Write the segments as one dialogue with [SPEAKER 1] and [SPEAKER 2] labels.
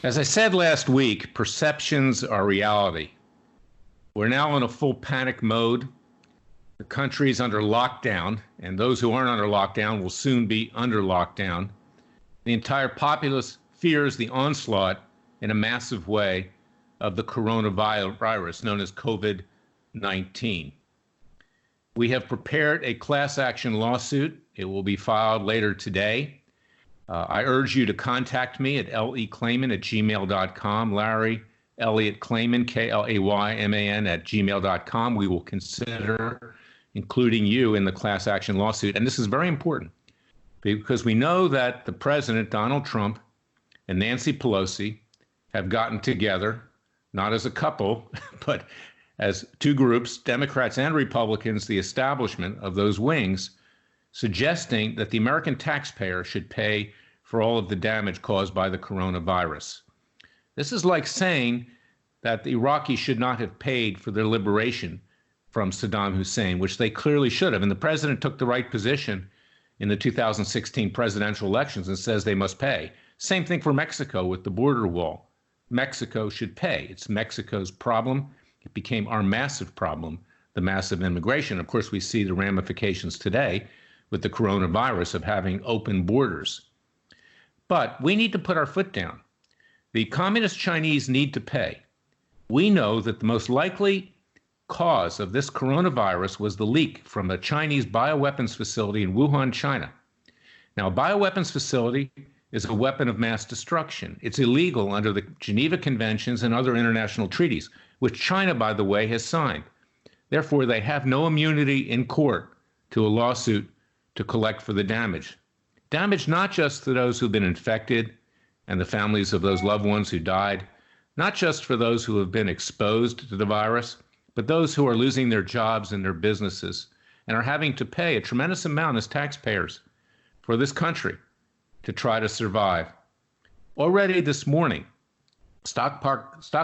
[SPEAKER 1] As I said last week, perceptions are reality. We're now in a full panic mode. The country is under lockdown, and those who aren't under lockdown will soon be under lockdown. The entire populace fears the onslaught in a massive way of the coronavirus known as COVID-19. We have prepared a class action lawsuit. It will be filed later today. I urge you to contact me at leclayman@gmail.com. Larry Elliott Clayman, Klayman @gmail.com. We will consider including you in the class action lawsuit. And this is very important because we know that the president, Donald Trump, and Nancy Pelosi have gotten together, not as a couple, but as two groups, Democrats and Republicans, the establishment of those wings, suggesting that the American taxpayer should pay for all of the damage caused by the coronavirus. This is like saying that the Iraqis should not have paid for their liberation from Saddam Hussein, which they clearly should have. And the president took the right position in the 2016 presidential elections and says they must pay. Same thing for Mexico with the border wall. Mexico should pay. It's Mexico's problem. It became our massive problem, the massive immigration. Of course, we see the ramifications today with the coronavirus of having open borders. But we need to put our foot down. The communist Chinese need to pay. We know that the most likely cause of this coronavirus was the leak from a Chinese bioweapons facility in Wuhan, China. Now, a bioweapons facility is a weapon of mass destruction. It's illegal under the Geneva Conventions and other international treaties, which China, by the way, has signed. Therefore, they have no immunity in court to a lawsuit to collect for the damage. Damage not just to those who've been infected and the families of those loved ones who died, not just for those who have been exposed to the virus, but those who are losing their jobs and their businesses and are having to pay a tremendous amount as taxpayers for this country to try to survive. Already this morning, stock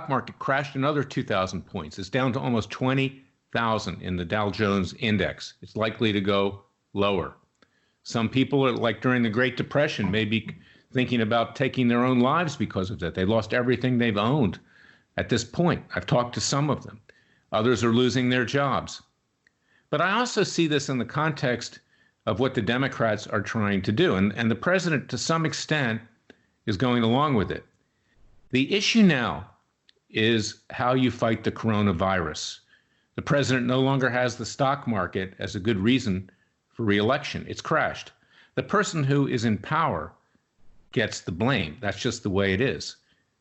[SPEAKER 1] market crashed another 2,000 points. It's down to almost 20,000 in the Dow Jones Index. It's likely to go lower. Some people are, like during the Great Depression, maybe thinking about taking their own lives because of that. They lost everything they've owned at this point. I've talked to some of them. Others are losing their jobs. But I also see this in the context of what the Democrats are trying to do. And the president, to some extent, is going along with it. The issue now is how you fight the coronavirus. The president no longer has the stock market as a good reason for re-election. It's crashed. The person who is in power gets the blame. That's just the way it is.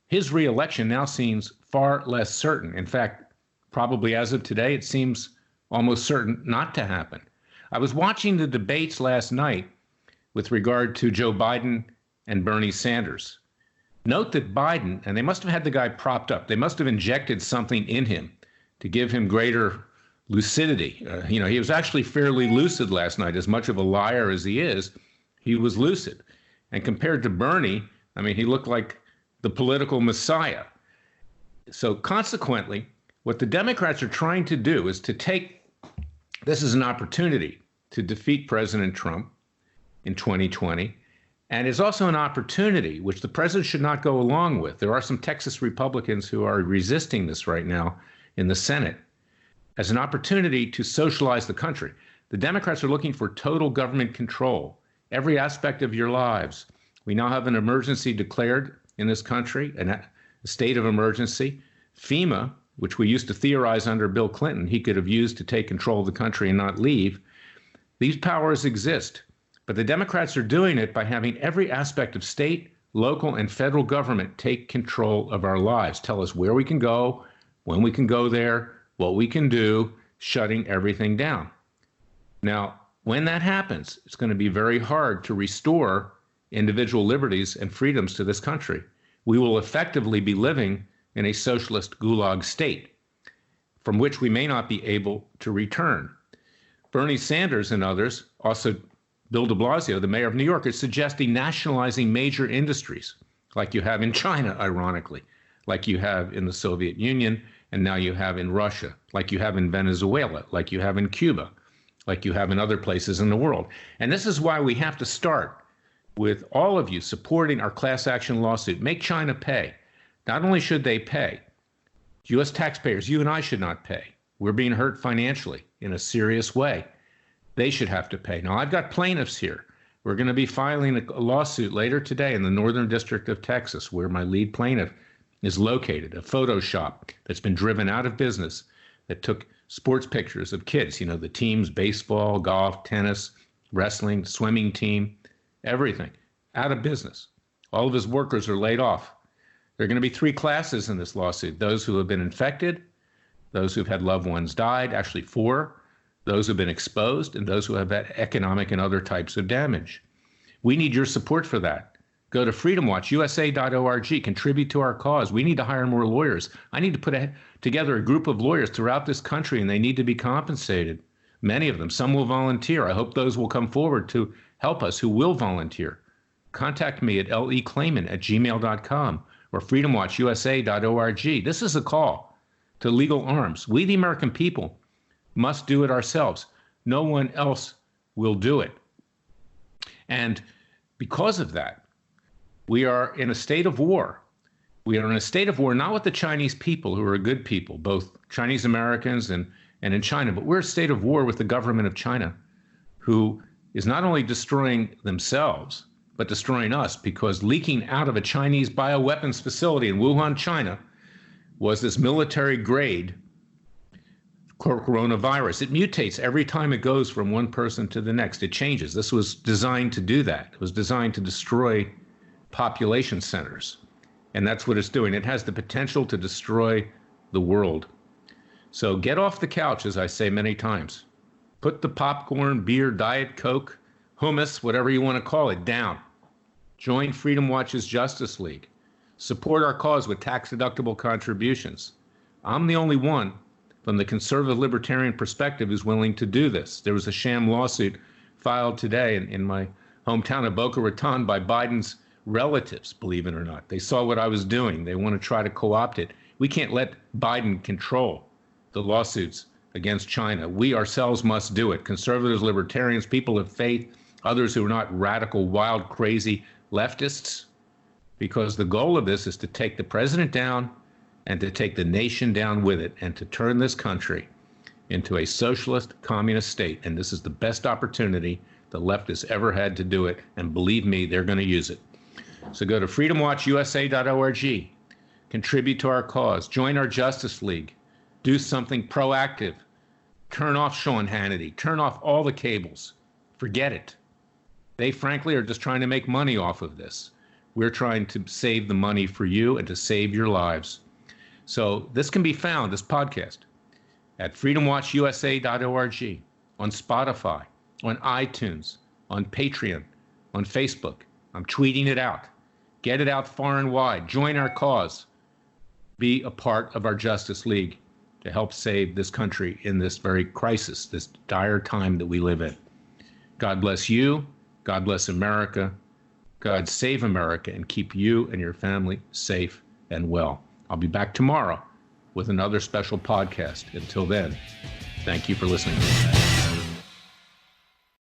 [SPEAKER 1] His re-election now seems far less certain. In fact, probably as of today, it seems almost certain not to happen. I was watching the debates last night with regard to Joe Biden and Bernie Sanders. Note that Biden, and they must have had the guy propped up. They must have injected something in him to give him greater lucidity. He was actually fairly lucid last night. As much of a liar as he is, he was lucid. And compared to Bernie, I mean, he looked like the political messiah. So consequently, what the Democrats are trying to do is to take this as an opportunity to defeat President Trump in 2020. And it's also an opportunity which the president should not go along with. There are some Texas Republicans who are resisting this right now in the Senate as an opportunity to socialize the country. The Democrats are looking for total government control, every aspect of your lives. We now have an emergency declared in this country, a state of emergency. FEMA, which we used to theorize under Bill Clinton, he could have used to take control of the country and not leave. These powers exist. But the Democrats are doing it by having every aspect of state, local, and federal government take control of our lives, tell us where we can go, when we can go there, what we can do, shutting everything down. Now, when that happens, it's going to be very hard to restore individual liberties and freedoms to this country. We will effectively be living in a socialist gulag state from which we may not be able to return. Bernie Sanders and others, also Bill de Blasio, the mayor of New York, is suggesting nationalizing major industries like you have in China, ironically, like you have in the Soviet Union, and now you have in Russia, like you have in Venezuela, like you have in Cuba, like you have in other places in the world. And this is why we have to start with all of you supporting our class action lawsuit. Make China pay. Not only should they pay, U.S. taxpayers, you and I should not pay. We're being hurt financially in a serious way. They should have to pay. Now, I've got plaintiffs here. We're going to be filing a lawsuit later today in the Northern District of Texas, where my lead plaintiff is located, a photo shop that's been driven out of business that took sports pictures of kids, the teams, baseball, golf, tennis, wrestling, swimming team, everything, out of business. All of his workers are laid off. There are going to be 3 classes in this lawsuit: those who have been infected, those who've had loved ones died, actually 4, those who've been exposed, and those who have had economic and other types of damage. We need your support for that. Go to freedomwatchusa.org, contribute to our cause. We need to hire more lawyers. I need to put together a group of lawyers throughout this country, and they need to be compensated. Many of them. Some will volunteer. I hope those will come forward to help us who will volunteer. Contact me at leclayman@gmail.com or freedomwatchusa.org. This is a call to legal arms. We, the American people, must do it ourselves. No one else will do it. And because of that, we are in a state of war. We are in a state of war, not with the Chinese people, who are good people, both Chinese Americans and in China, but we're in a state of war with the government of China, who is not only destroying themselves, but destroying us, because leaking out of a Chinese bioweapons facility in Wuhan, China, was this military-grade coronavirus. It mutates every time it goes from one person to the next. It changes. This was designed to do that. It was designed to destroy population centers. And that's what it's doing. It has the potential to destroy the world. So get off the couch, as I say many times. Put the popcorn, beer, Diet Coke, hummus, whatever you want to call it, down. Join Freedom Watch's Justice League. Support our cause with tax-deductible contributions. I'm the only one from the conservative libertarian perspective who's willing to do this. There was a sham lawsuit filed today in my hometown of Boca Raton by Biden's relatives, believe it or not. They saw what I was doing. They want to try to co-opt it. We can't let Biden control the lawsuits against China. We ourselves must do it. Conservatives, libertarians, people of faith, others who are not radical, wild, crazy leftists, because the goal of this is to take the president down and to take the nation down with it, and to turn this country into a socialist communist state. And this is the best opportunity the left has ever had to do it. And believe me, they're going to use it. So go to freedomwatchusa.org, contribute to our cause, join our Justice League, do something proactive, turn off Sean Hannity, turn off all the cables, forget it. They frankly are just trying to make money off of this. We're trying to save the money for you and to save your lives. So this can be found, this podcast, at freedomwatchusa.org, on Spotify, on iTunes, on Patreon, on Facebook. I'm tweeting it out. Get it out far and wide. Join our cause. Be a part of our Justice League to help save this country in this very crisis, this dire time that we live in. God bless you. God bless America. God save America and keep you and your family safe and well. I'll be back tomorrow with another special podcast. Until then, thank you for listening.